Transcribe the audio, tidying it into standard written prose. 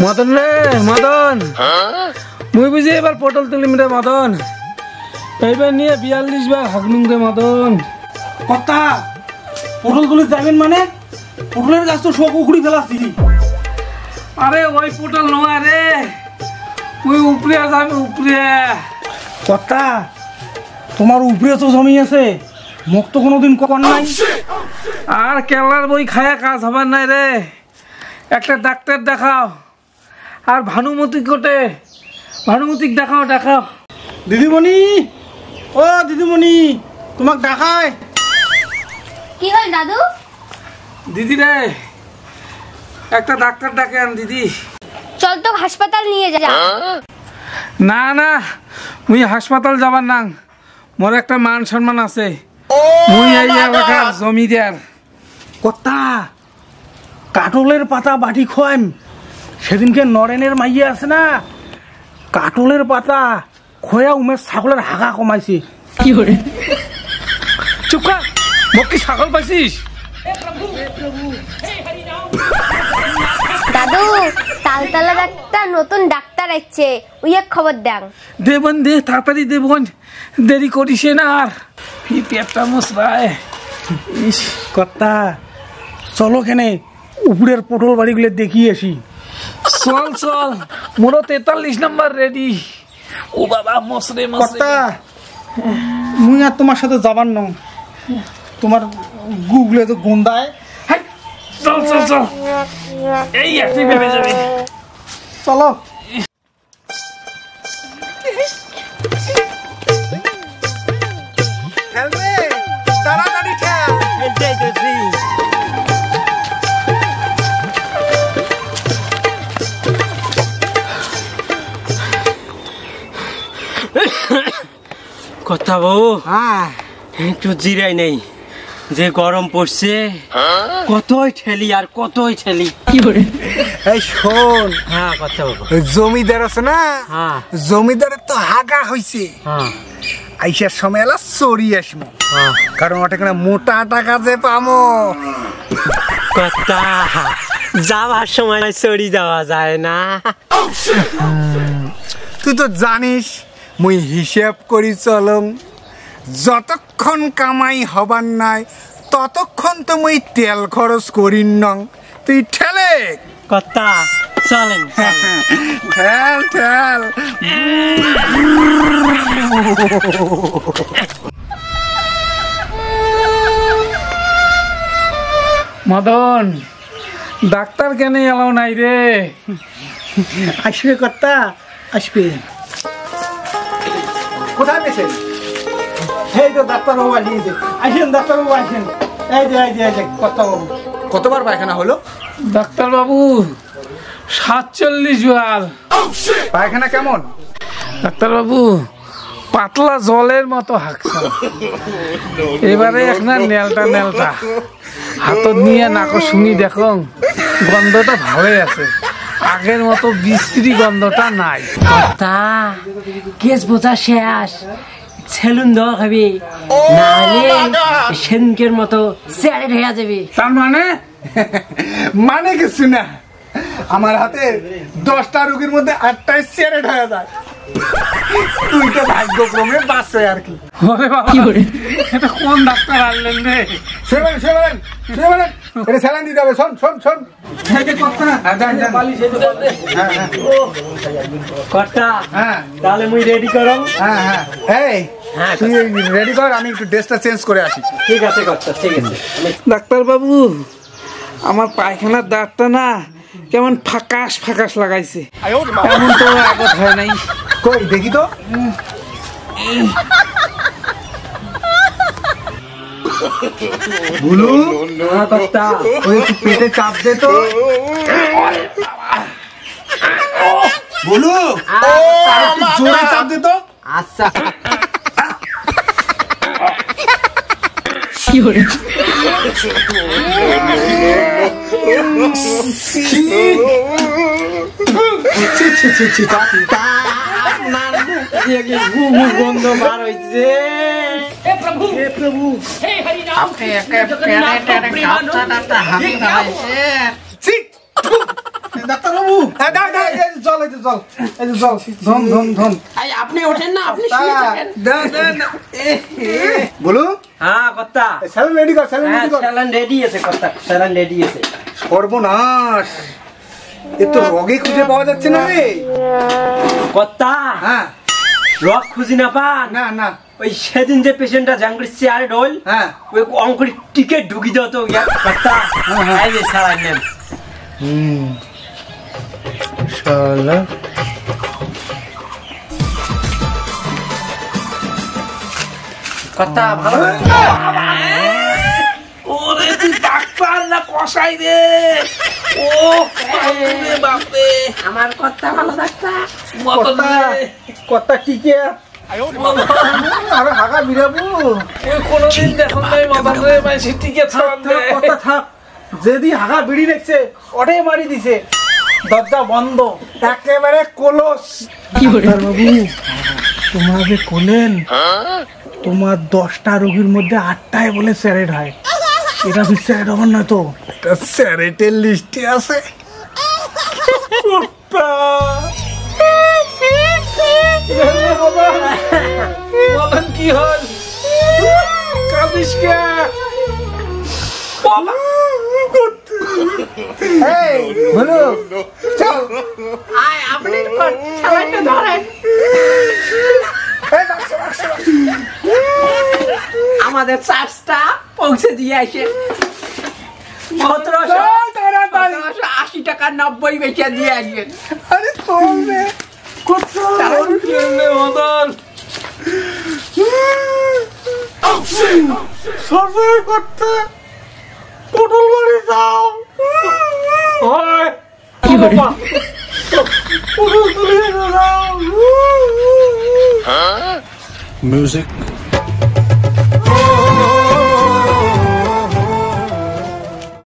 মদন রে মদন, মুই বুঝি এবার পটল তুলিম রে মদন, এইবার নিয়ে 42 বার হাগনুম রে মদন। কথা পটল তুলে যাবেন মানে? পটলের গাছ তো সব উখড়ি ফেলাচ্ছি। আরে ওই পটল নয় রে, ওই উপরে যাবে উপরে। কথা তোমার উপরে তো জমি আছে, মুখ তো কোনোদিন কর নাই। আর কেলার বই খায়া কাজ হবার নাই রে, একটা ডাক্তার দেখাও। আর ভানুমতি কোটে, ভানুমতিক দেখাও দেখাও। দিদিমণি, ও দিদিমণি, তোমাক দেখায়। কি হল দাদু? দিদি রে, একটা ডাক্তার ডাকে আন দিদি। চল তো হাসপাতাল নিয়ে যা। না না, মুই হাসপাতাল যাবার না, মোর একটা মান সম্মান আছে। মুই এই এলাকার জমিদার। কথা কাটলের পাতা বাটি খোয়াম। সেদিনকে নরেনের মাইয়ে আছে না, কাটলের পাতা খোয়া উমেশ ছাগলের হাগা কমাইছে। কি করে? চুপ কর, মোক কি ছাগল পাইছিস? দাদু, তালতলার একটা নতুন ডাক্তার আসছে, ওই এক খবর দেন। দেবন দে, তাড়াতাড়ি দেবন, দেরি করিস না। আর পেটটা মশরায়। ইস কথা, চলো কেনে উপরের পটল বাড়িগুলো দেখিয়ে আসি। চল চল, মোর 43 নম্বর রেডি। ও বাবা মশরে মশরে। কথা মুই আর তোমার সাথে যাবার ন, তোমার গুগলে তো গন্ধায়। চল চল চল, এই একটি ভেবে যাবে। চলো। তাড়াতাড়ি খেল। কথা বউ, একটু জিরাই নেই, যে গরম পড়ছে। কতই ঠেলি আর কতই ঠেলি। কি করে? এই শোন, হ্যাঁ কথা বউ, জমিদার আছে না, হ্যাঁ জমিদারের তো হাগা হইছে। হ্যাঁ আইসার সময় এলা চড়ি আসবো, হ্যাঁ। কারণ ওটা কেন মোটা টাকা যে পামো। কথা যাওয়ার সময় চড়ি যাওয়া যায় না। তুই তো জানিস মুই হিসেব করি চলং, যতক্ষণ কামাই হবার নাই ততক্ষণ তো মুই তেল খরচ করি নং। তুই ঠেলে কথা চলেন ঠেল ঠেল। মদন, ডাক্তার কেন এলাও নাই রে? আসবে কর্তা, আসবে। কোথায় পেয়েছেন? এই তো ডাক্তারবাবু আসিয়েছে। আসেন ডাক্তারবাবু, আসেন। এই যে এই যে এই যে কর্তাবাবু। কতবার পায়খানা হলো? ডাক্তার বাবু 47 বার। পায়খানা কেমন? ডাক্তার বাবু পাতলা জলের মতো হাঁকছে। এবারে একটা নেলটা নেলটা হাতত নিয়ে নাক শুনি দেখো, গন্ধটা ভালোই আছে, আগের মতো বিশ্রী গন্ধটা নাই। কথা কেস বোঝা শেষ, সেলুন দেওয়া খাবি, নাহলে সেনকের মতো স্যারেট হয়ে যাবি। তার মানে? মানে কিছু না, আমার হাতে 10টা রোগীর মধ্যে 8টাই স্যারেট হয়ে যায়। তুই তো ভাগ্যক্রমে বাঁচে আর কি। ওরে বাবা, এটা কোন ডাক্তার আনলেন রে? শুনবেন শুনবেন শুনবেন, এটা স্যালাইন দিতে হবে। শোন শোন শোন, কথা হ্যাঁ তাহলে মুই রেডি করো। হ্যাঁ হ্যাঁ, এই হ্যাঁ, তুই রেডি কর, আমি একটু ড্রেসটা চেঞ্জ করে আসি। ঠিক আছে কথা, ঠিক আছে। ডাক্তার বাবু, আমার পায়খানার দাঁতটা না কেমন ফাঁকাশ ফাঁকাশ লাগাইছে, এমন তো আগত হয় নাই। কই দেখি তো। বুলু, কথা ওই একটু পেটে চাপ দে তো। বুলু, আর একটু জোরে চাপ দে তো। আচ্ছা। কি করে? গন্ধ বার হয়েছে। ডাক্তারবাবু, জল এই যে জল ধন ধন ধন আপনি ওঠেন না, আপনি শুয়ে থাকেন। বলু হ্যাঁ কর্তা, স্যালান রেডি কর স্যালান হ্যাঁ রেডি কর স্যালান রেডি আছে কর্তা, স্যালান রেডি আছে। সর্বনাশ এ তো রগে খুঁজে পাওয়া যাচ্ছে না রে কর্তা হ্যাঁ রক খুঁজি না পান? না না ওই সেদিন যে পেশেন্টটা জাঙ্গুরির চেয়ারে ঢোল, হ্যাঁ ওই অঙ্কুরি টিকেট ঢুকি দাও তো কর্তা। এই যে স্যালান নেন। শালা কর্তা ভালো? ওরে তুই ডাক্তার না কসাই রে? ও রে বাপ রে, আমার কর্তা ভালো ডাক্তার। মতন রে। কথা টিকে আরে হাগা বিরাবো ওই কোনোদিন দেখুন নাই মতন রে, ভাই সিটিকে ছাড়ান দে। কথা থাক যেদি হাগা বিড়ি দেখছে ওটাই মারি দিছে দরজা বন্ধ একেবারে কলস বাবু তোমার যে কোলেন তোমার 10টা রোগীর মধ্যে 8টায় বলে স্যারেট হয়, এটা কি স্যারেট হবার না তো? স্যারেটের লিস্টে আছে। বলেন কি হল? কাঁদিস কে? এই বলো চল আয় আপনি স্যালানটা ধরেন। আমাদের চার্জটা পৌঁছে দিয়ে আসে। 1780 টাকা 90 বেচা দিয়ে আসবেন। আরে চলবে মতন সরকার করতে পটল বাড়ি যাও হয় কি বাবা পটল তুলে যাও Music.